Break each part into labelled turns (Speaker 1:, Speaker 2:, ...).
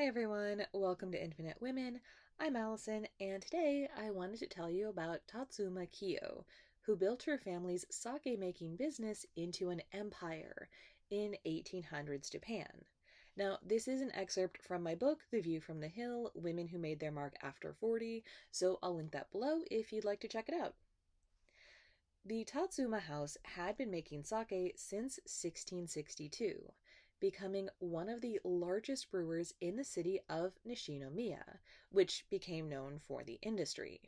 Speaker 1: Hi everyone, welcome to Infinite Women. I'm Allison, and today I wanted to tell you about Tatsu'uma Kiyo, who built her family's sake-making business into an empire in 1800s Japan. Now, this is an excerpt from my book, The View from the Hill, Women Who Made Their Mark After 40, so I'll link that below if you'd like to check it out. The Tatsu'uma house had been making sake since 1662, becoming one of the largest brewers in the city of Nishinomiya, which became known for the industry.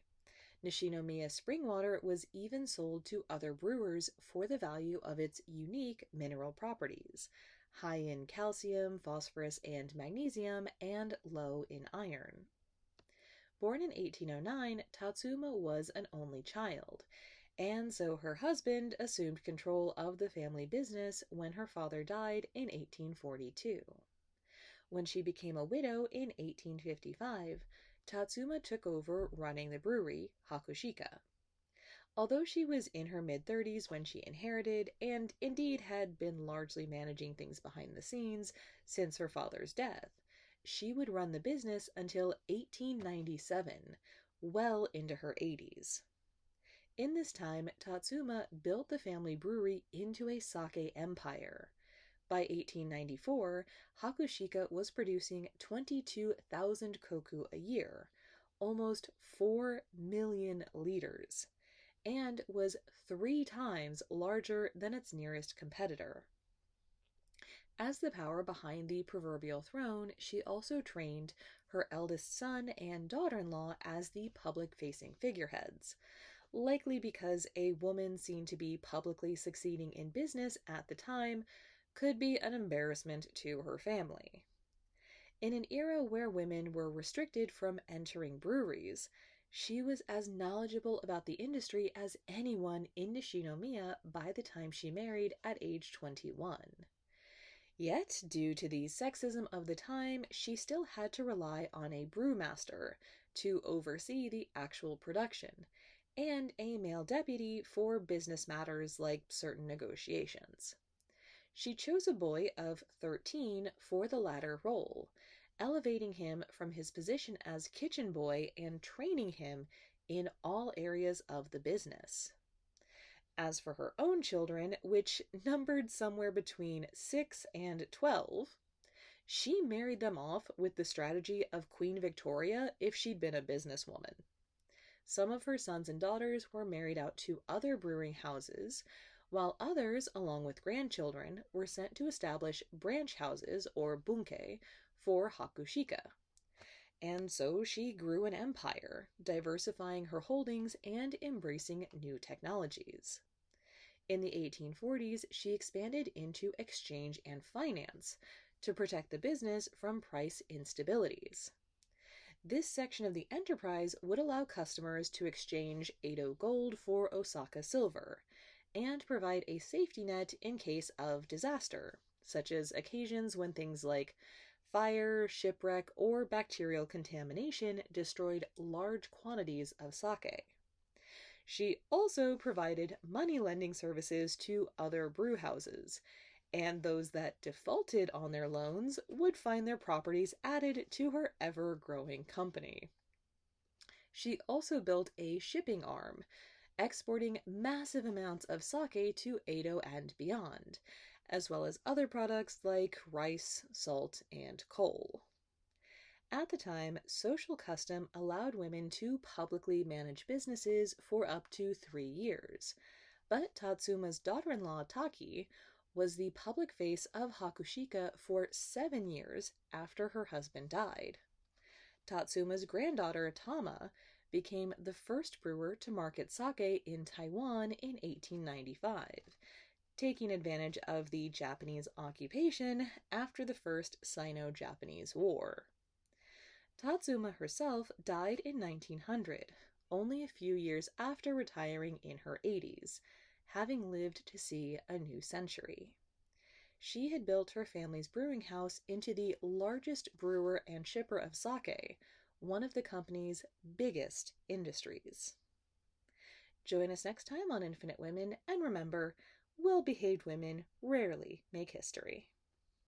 Speaker 1: Nishinomiya spring water was even sold to other brewers for the value of its unique mineral properties, high in calcium, phosphorus, and magnesium, and low in iron. Born in 1809, Tatsu'uma was an only child, and so her husband assumed control of the family business when her father died in 1842. When she became a widow in 1855, Tatsu'uma took over running the brewery, Hakushika. Although she was in her mid-30s when she inherited, and indeed had been largely managing things behind the scenes since her father's death, she would run the business until 1897, well into her 80s. In this time, Tatsu'uma built the family brewery into a sake empire. By 1894, Hakushika was producing 22,000 koku a year, almost 4 million liters, and was 3 times larger than its nearest competitor. As the power behind the proverbial throne, she also trained her eldest son and daughter-in-law as the public-facing figureheads, likely because a woman seen to be publicly succeeding in business at the time could be an embarrassment to her family. In an era where women were restricted from entering breweries, she was as knowledgeable about the industry as anyone in Nishinomiya by the time she married at age 21. Yet, due to the sexism of the time, she still had to rely on a brewmaster to oversee the actual production, and a male deputy for business matters like certain negotiations. She chose a boy of 13 for the latter role, elevating him from his position as kitchen boy and training him in all areas of the business. As for her own children, which numbered somewhere between 6 and 12, she married them off with the strategy of Queen Victoria if she'd been a businesswoman. Some of her sons and daughters were married out to other brewing houses, while others, along with grandchildren, were sent to establish branch houses, or bunke, for Hakushika. And so she grew an empire, diversifying her holdings and embracing new technologies. In the 1840s, she expanded into exchange and finance to protect the business from price instabilities. This section of the enterprise would allow customers to exchange Edo gold for Osaka silver, and provide a safety net in case of disaster, such as occasions when things like fire, shipwreck, or bacterial contamination destroyed large quantities of sake. She also provided money lending services to other brew houses, and those that defaulted on their loans would find their properties added to her ever-growing company. She also built a shipping arm, exporting massive amounts of sake to Edo and beyond, as well as other products like rice, salt, and coal. At the time, social custom allowed women to publicly manage businesses for up to 3 years, but Tatsuma's daughter-in-law Taki was the public face of Hakushika for 7 years after her husband died. Tatsuma's granddaughter Tama became the first brewer to market sake in Taiwan in 1895, taking advantage of the Japanese occupation after the First Sino-Japanese War. Tatsu'uma herself died in 1900, only a few years after retiring in her 80s, having lived to see a new century. She had built her family's brewing house into the largest brewer and shipper of sake, one of the company's biggest industries. Join us next time on Infinite Women, and remember, well-behaved women rarely make history.